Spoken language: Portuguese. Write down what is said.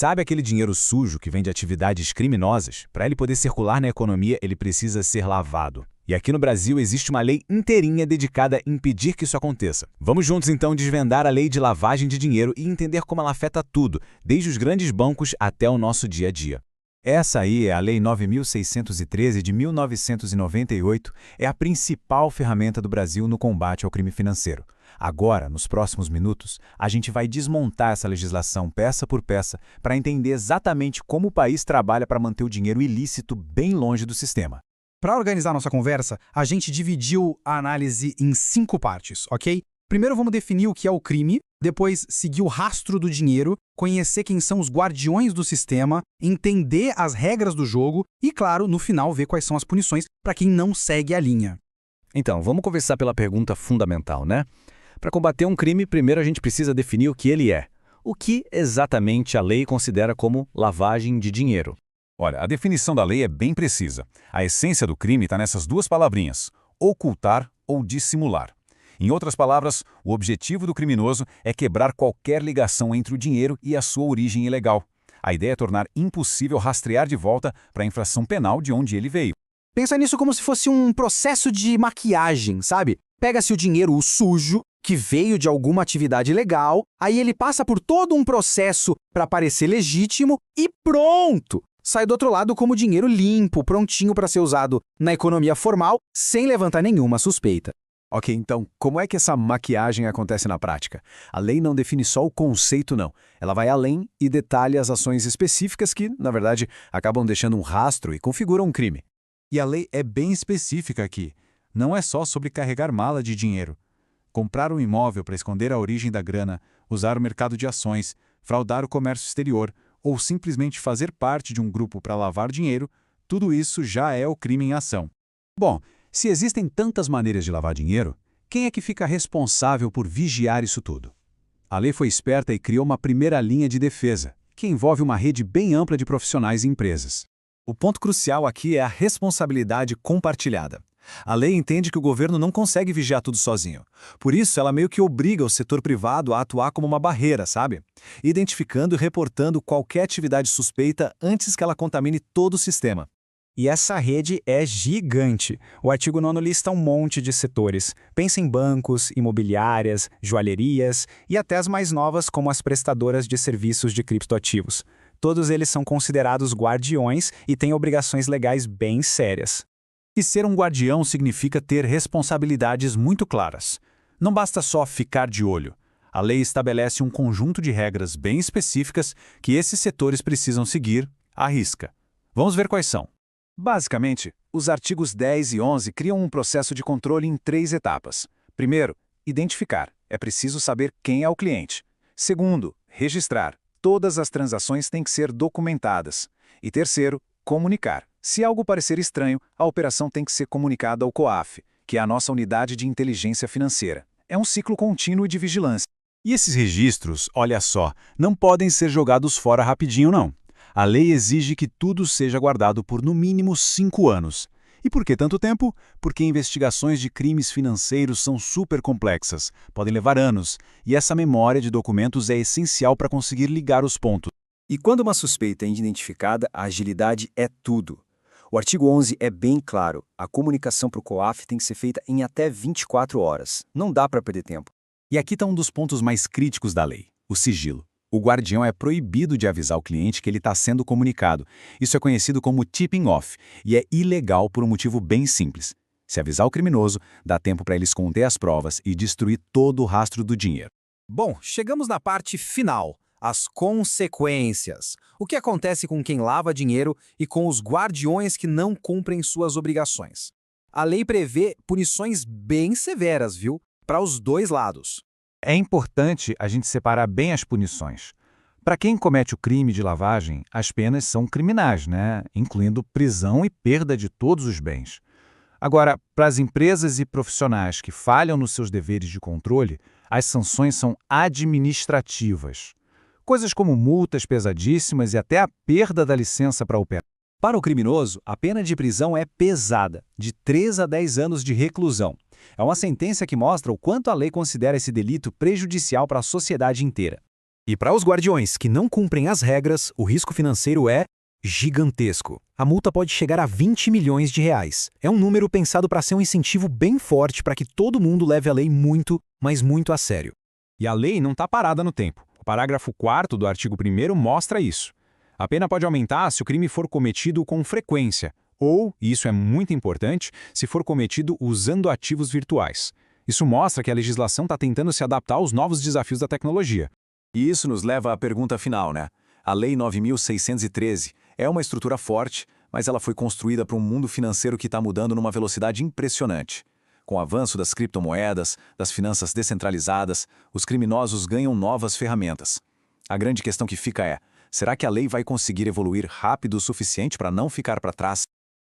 Sabe aquele dinheiro sujo que vem de atividades criminosas? Para ele poder circular na economia, ele precisa ser lavado. E aqui no Brasil existe uma lei inteirinha dedicada a impedir que isso aconteça. Vamos juntos então desvendar a lei de lavagem de dinheiro e entender como ela afeta tudo, desde os grandes bancos até o nosso dia a dia. Essa aí é a Lei 9.613 de 1998, é a principal ferramenta do Brasil no combate ao crime financeiro. Agora, nos próximos minutos, a gente vai desmontar essa legislação peça por peça para entender exatamente como o país trabalha para manter o dinheiro ilícito bem longe do sistema. Para organizar nossa conversa, a gente dividiu a análise em 5 partes, ok? Primeiro vamos definir o que é o crime, depois seguir o rastro do dinheiro, conhecer quem são os guardiões do sistema, entender as regras do jogo e, claro, no final ver quais são as punições para quem não segue a linha. Então, vamos começar pela pergunta fundamental, né? Para combater um crime, primeiro a gente precisa definir o que ele é. O que exatamente a lei considera como lavagem de dinheiro? Olha, a definição da lei é bem precisa. A essência do crime está nessas duas palavrinhas: ocultar ou dissimular. Em outras palavras, o objetivo do criminoso é quebrar qualquer ligação entre o dinheiro e a sua origem ilegal. A ideia é tornar impossível rastrear de volta para a infração penal de onde ele veio. Pensa nisso como se fosse um processo de maquiagem, sabe? Pega-se o dinheiro, o sujo, que veio de alguma atividade legal, aí ele passa por todo um processo para parecer legítimo e pronto! Sai do outro lado como dinheiro limpo, prontinho para ser usado na economia formal, sem levantar nenhuma suspeita. Ok, então, como é que essa maquiagem acontece na prática? A lei não define só o conceito, não. Ela vai além e detalha as ações específicas que, na verdade, acabam deixando um rastro e configuram um crime. E a lei é bem específica aqui. Não é só sobre carregar mala de dinheiro. Comprar um imóvel para esconder a origem da grana, usar o mercado de ações, fraudar o comércio exterior ou simplesmente fazer parte de um grupo para lavar dinheiro, tudo isso já é o crime em ação. Bom, se existem tantas maneiras de lavar dinheiro, quem é que fica responsável por vigiar isso tudo? A lei foi esperta e criou uma primeira linha de defesa, que envolve uma rede bem ampla de profissionais e empresas. O ponto crucial aqui é a responsabilidade compartilhada. A lei entende que o governo não consegue vigiar tudo sozinho. Por isso, ela meio que obriga o setor privado a atuar como uma barreira, sabe? Identificando e reportando qualquer atividade suspeita antes que ela contamine todo o sistema. E essa rede é gigante. O artigo 9º lista um monte de setores. Pensa em bancos, imobiliárias, joalherias e até as mais novas como as prestadoras de serviços de criptoativos. Todos eles são considerados guardiões e têm obrigações legais bem sérias. E ser um guardião significa ter responsabilidades muito claras. Não basta só ficar de olho. A lei estabelece um conjunto de regras bem específicas que esses setores precisam seguir à risca. Vamos ver quais são. Basicamente, os artigos 10 e 11 criam um processo de controle em 3 etapas. Primeiro, identificar. É preciso saber quem é o cliente. Segundo, registrar. Todas as transações têm que ser documentadas. E terceiro, comunicar. Se algo parecer estranho, a operação tem que ser comunicada ao COAF, que é a nossa unidade de inteligência financeira. É um ciclo contínuo de vigilância. E esses registros, olha só, não podem ser jogados fora rapidinho, não. A lei exige que tudo seja guardado por no mínimo 5 anos. E por que tanto tempo? Porque investigações de crimes financeiros são super complexas, podem levar anos, e essa memória de documentos é essencial para conseguir ligar os pontos. E quando uma suspeita é identificada, a agilidade é tudo. O artigo 11 é bem claro, a comunicação para o COAF tem que ser feita em até 24 horas. Não dá para perder tempo. E aqui está um dos pontos mais críticos da lei, o sigilo. O guardião é proibido de avisar o cliente que ele está sendo comunicado. Isso é conhecido como tipping off e é ilegal por um motivo bem simples. Se avisar o criminoso, dá tempo para ele esconder as provas e destruir todo o rastro do dinheiro. Bom, chegamos na parte final, as consequências. O que acontece com quem lava dinheiro e com os guardiões que não cumprem suas obrigações? A lei prevê punições bem severas, viu? Para os dois lados. É importante a gente separar bem as punições. Para quem comete o crime de lavagem, as penas são criminais, né? Incluindo prisão e perda de todos os bens. Agora, para as empresas e profissionais que falham nos seus deveres de controle, as sanções são administrativas. Coisas como multas pesadíssimas e até a perda da licença para operar. Para o criminoso, a pena de prisão é pesada, de 3 a 10 anos de reclusão. É uma sentença que mostra o quanto a lei considera esse delito prejudicial para a sociedade inteira. E para os guardiões que não cumprem as regras, o risco financeiro é gigantesco. A multa pode chegar a 20 milhões de reais. É um número pensado para ser um incentivo bem forte para que todo mundo leve a lei muito, mas muito a sério. E a lei não está parada no tempo. O parágrafo 4º do artigo 1º mostra isso. A pena pode aumentar se o crime for cometido com frequência, ou, e isso é muito importante, se for cometido usando ativos virtuais. Isso mostra que a legislação está tentando se adaptar aos novos desafios da tecnologia. E isso nos leva à pergunta final, né? A Lei 9.613 é uma estrutura forte, mas ela foi construída para um mundo financeiro que está mudando numa velocidade impressionante. Com o avanço das criptomoedas, das finanças descentralizadas, os criminosos ganham novas ferramentas. A grande questão que fica é, será que a lei vai conseguir evoluir rápido o suficiente para não ficar para trás?